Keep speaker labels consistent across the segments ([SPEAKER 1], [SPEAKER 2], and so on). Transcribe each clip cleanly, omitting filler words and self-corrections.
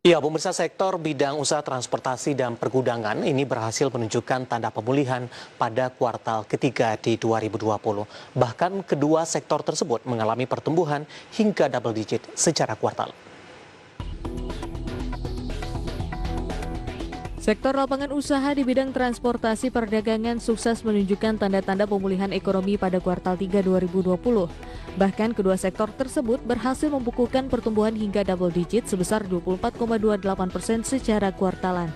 [SPEAKER 1] Ya, pemirsa sektor bidang usaha transportasi dan pergudangan ini berhasil menunjukkan tanda pemulihan pada kuartal ketiga di 2020. Bahkan kedua sektor tersebut mengalami pertumbuhan hingga double digit secara kuartal.
[SPEAKER 2] Sektor lapangan usaha di bidang transportasi perdagangan sukses menunjukkan tanda-tanda pemulihan ekonomi pada kuartal 3 2020. Bahkan kedua sektor tersebut berhasil membukukan pertumbuhan hingga double digit sebesar 24,28% secara kuartalan.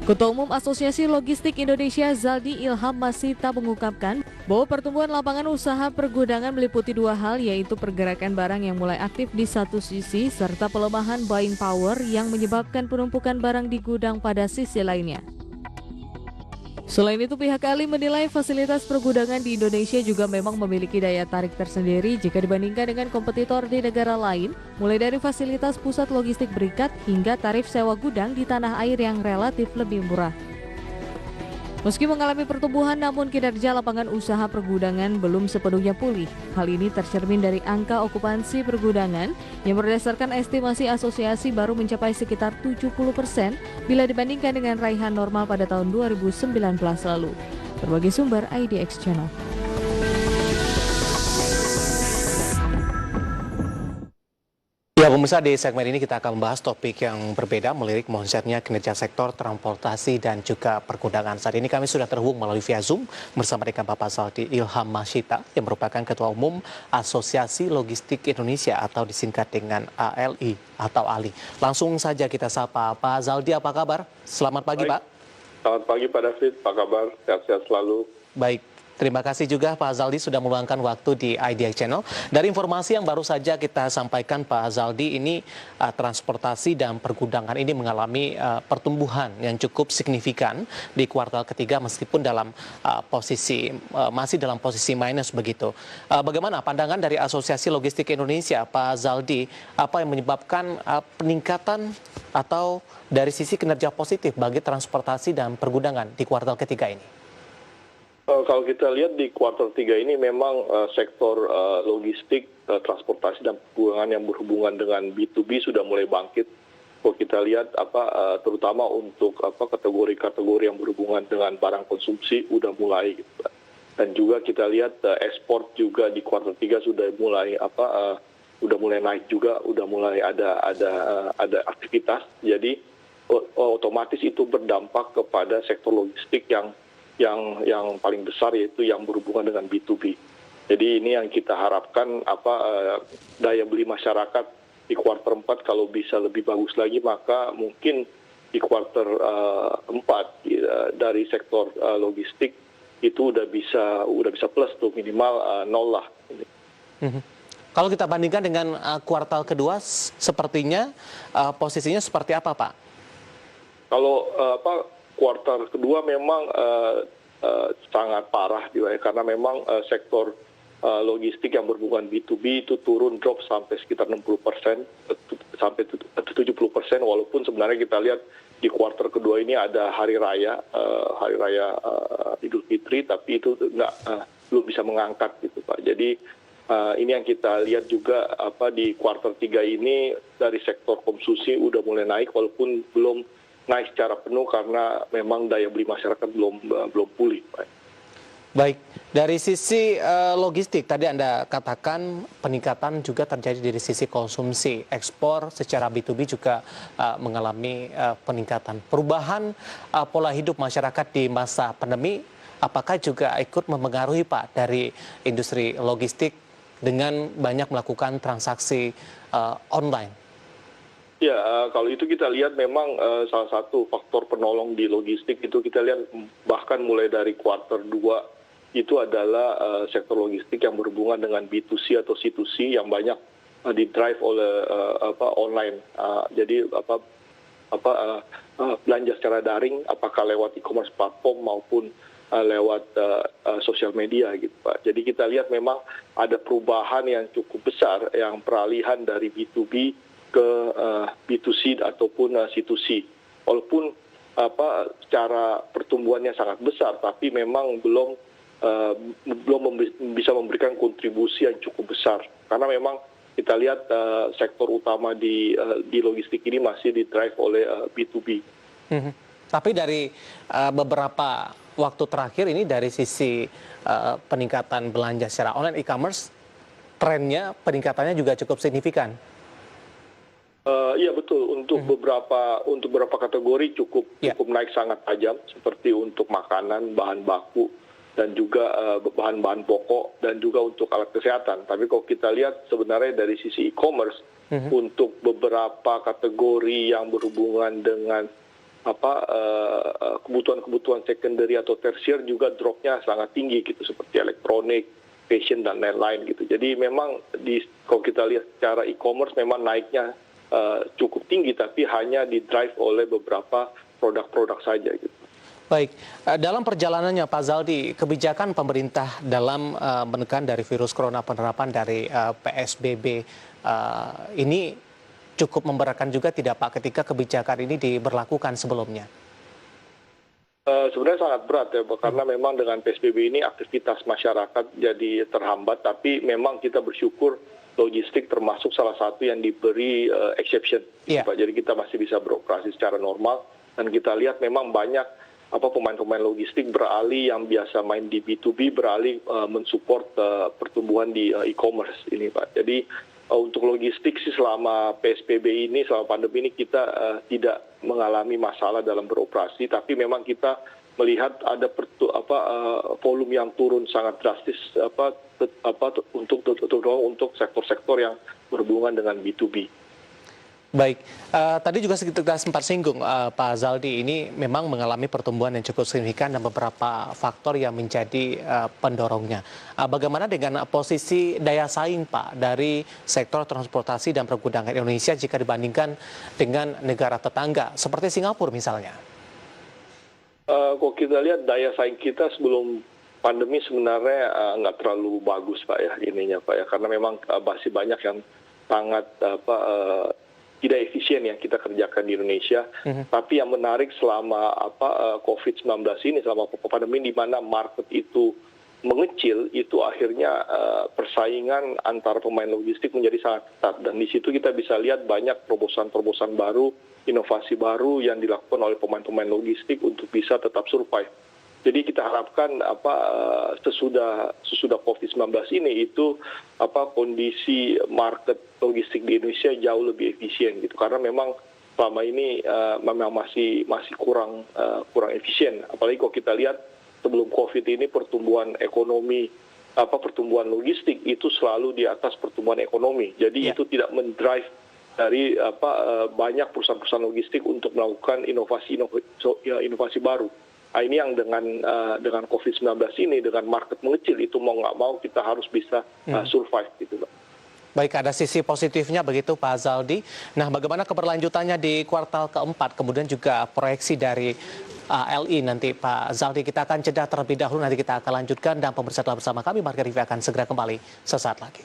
[SPEAKER 2] Ketua Umum Asosiasi Logistik Indonesia Zaldi Ilham Masita mengungkapkan bahwa pertumbuhan lapangan usaha pergudangan meliputi dua hal, yaitu pergerakan barang yang mulai aktif di satu sisi serta pelemahan buying power yang menyebabkan penumpukan barang di gudang pada sisi lainnya. Selain itu, pihak ahli menilai fasilitas pergudangan di Indonesia juga memang memiliki daya tarik tersendiri jika dibandingkan dengan kompetitor di negara lain, mulai dari fasilitas pusat logistik berikat hingga tarif sewa gudang di tanah air yang relatif lebih murah. Meski mengalami pertumbuhan, namun kinerja lapangan usaha pergudangan belum sepenuhnya pulih. Hal ini tercermin dari angka okupansi pergudangan yang berdasarkan estimasi asosiasi baru mencapai sekitar 70% bila dibandingkan dengan raihan normal pada tahun 2019 lalu. Berbagai sumber IDX Channel.
[SPEAKER 1] Ya, pemirsa, di segmen ini kita akan membahas topik yang berbeda melirik melonjaknya kinerja sektor transportasi dan juga pergudangan. Saat ini kami sudah terhubung melalui via Zoom bersama dengan Bapak Zaldi Ilham Masita yang merupakan Ketua Umum Asosiasi Logistik Indonesia atau disingkat dengan ALI atau ALI. Langsung saja kita sapa Pak Zaldi, apa kabar? Selamat pagi,
[SPEAKER 3] Baik.
[SPEAKER 1] Pak.
[SPEAKER 3] Selamat pagi Pak David, apa kabar? Sehat-sehat selalu.
[SPEAKER 1] Baik. Terima kasih juga Pak Zaldi sudah meluangkan waktu di IDX Channel. Dari informasi yang baru saja kita sampaikan Pak Zaldi, ini transportasi dan pergudangan ini mengalami pertumbuhan yang cukup signifikan di kuartal ketiga meskipun dalam masih dalam posisi minus begitu. Bagaimana pandangan dari Asosiasi Logistik Indonesia Pak Zaldi, apa yang menyebabkan peningkatan atau dari sisi kinerja positif bagi transportasi dan pergudangan di kuartal ketiga ini?
[SPEAKER 3] Kalau kita lihat di kuartal 3 ini memang sektor logistik, transportasi dan pergudangan yang berhubungan dengan B2B sudah mulai bangkit. Kalau kita lihat terutama untuk kategori-kategori yang berhubungan dengan barang konsumsi udah mulai gitu. Dan juga kita lihat ekspor juga di kuartal 3 sudah mulai naik juga, udah mulai ada aktivitas. Jadi otomatis itu berdampak kepada sektor logistik yang paling besar, yaitu yang berhubungan dengan B2B. Jadi ini yang kita harapkan daya beli masyarakat di kuartal 4 kalau bisa lebih bagus lagi, maka mungkin di kuartal 4 dari sektor logistik itu udah bisa plus tuh, minimal nol lah.
[SPEAKER 1] Kalau kita bandingkan dengan kuartal kedua, sepertinya posisinya seperti apa, Pak?
[SPEAKER 3] Kalau kuartal kedua memang sangat parah juga, karena memang sektor logistik yang berhubungan B2B itu turun sampai sekitar 60% sampai 70%, walaupun sebenarnya kita lihat di kuartal kedua ini ada hari raya Idul Fitri, tapi itu belum bisa mengangkat gitu Pak. Jadi ini yang kita lihat juga di kuartal 3 ini dari sektor konsumsi udah mulai naik, walaupun belum naik secara penuh karena memang daya beli masyarakat belum pulih.
[SPEAKER 1] Baik, dari sisi logistik tadi Anda katakan peningkatan juga terjadi dari sisi konsumsi, ekspor secara B2B juga mengalami peningkatan. Perubahan pola hidup masyarakat di masa pandemi, apakah juga ikut mempengaruhi Pak dari industri logistik dengan banyak melakukan transaksi online?
[SPEAKER 3] Ya, kalau itu kita lihat memang salah satu faktor penolong di logistik itu kita lihat bahkan mulai dari kuartal 2 itu adalah sektor logistik yang berhubungan dengan B2C atau C2C yang banyak didrive oleh online. Jadi belanja secara daring, apakah lewat e-commerce platform maupun lewat sosial media gitu Pak. Jadi kita lihat memang ada perubahan yang cukup besar, yang peralihan dari B2B ke B2C ataupun C2C. Walaupun secara pertumbuhannya sangat besar, tapi memang belum bisa memberikan kontribusi yang cukup besar. Karena memang kita lihat sektor utama di logistik ini masih di-drive oleh B2B.
[SPEAKER 1] Tapi dari beberapa waktu terakhir ini dari sisi peningkatan belanja secara online e-commerce, trennya peningkatannya juga cukup signifikan.
[SPEAKER 3] Iya betul, untuk beberapa kategori cukup naik sangat tajam, seperti untuk makanan, bahan baku, dan juga bahan-bahan pokok, dan juga untuk alat kesehatan. Tapi kalau kita lihat sebenarnya dari sisi e-commerce, untuk beberapa kategori yang berhubungan dengan kebutuhan-kebutuhan secondary atau tersier juga dropnya sangat tinggi gitu, seperti elektronik, fashion, dan lain-lain gitu. Jadi memang kalau kita lihat secara e-commerce memang naiknya cukup tinggi, tapi hanya di-drive oleh beberapa produk-produk saja gitu.
[SPEAKER 1] Baik, dalam perjalanannya Pak Zaldi, kebijakan pemerintah dalam menekan dari virus corona, penerapan dari PSBB ini cukup memberatkan juga tidak Pak ketika kebijakan ini diberlakukan sebelumnya?
[SPEAKER 3] Sebenarnya sangat berat ya, karena memang dengan PSBB ini aktivitas masyarakat jadi terhambat, tapi memang kita bersyukur logistik termasuk salah satu yang diberi exception, Pak. Jadi kita masih bisa beroperasi secara normal, dan kita lihat memang banyak pemain-pemain logistik beralih yang biasa main di B2B beralih mensupport pertumbuhan di e-commerce ini, Pak. Jadi untuk logistik sih selama PSBB ini, selama pandemi ini kita tidak mengalami masalah dalam beroperasi, tapi memang kita melihat ada volume yang turun sangat drastis untuk sektor-sektor yang berhubungan dengan B2B.
[SPEAKER 1] Baik, tadi juga kita sempat singgung Pak Zaldi, ini memang mengalami pertumbuhan yang cukup signifikan dan beberapa faktor yang menjadi pendorongnya. Bagaimana dengan posisi daya saing Pak dari sektor transportasi dan pergudangan Indonesia jika dibandingkan dengan negara tetangga seperti Singapura misalnya?
[SPEAKER 3] Kalau kita lihat daya saing kita sebelum pandemi sebenarnya nggak terlalu bagus Pak ya ininya Pak ya, karena memang masih banyak yang sangat tidak efisien yang kita kerjakan di Indonesia. Tapi yang menarik selama COVID-19 ini, selama pandemi di mana market itu mengecil, itu akhirnya persaingan antara pemain logistik menjadi sangat ketat, dan di situ kita bisa lihat banyak terobosan-terobosan baru, inovasi baru yang dilakukan oleh pemain-pemain logistik untuk bisa tetap survive. Jadi kita harapkan sesudah COVID-19 ini itu kondisi market logistik di Indonesia jauh lebih efisien gitu, karena memang selama ini memang masih kurang efisien. Apalagi kalau kita lihat sebelum COVID ini pertumbuhan ekonomi pertumbuhan logistik itu selalu di atas pertumbuhan ekonomi. Jadi itu tidak mendrive dari banyak perusahaan-perusahaan logistik untuk melakukan inovasi baru. Nah, ini yang dengan COVID-19 ini, dengan market mengecil, itu mau nggak mau kita harus bisa survive gitu, Pak.
[SPEAKER 1] Baik, ada sisi positifnya begitu Pak Zaldi. Nah, bagaimana keberlanjutannya di kuartal keempat, kemudian juga proyeksi dari LI nanti Pak Zaldi. Kita akan jeda terlebih dahulu, nanti kita akan lanjutkan, dan pemirsa telah bersama kami, Marga Rivi akan segera kembali sesaat lagi.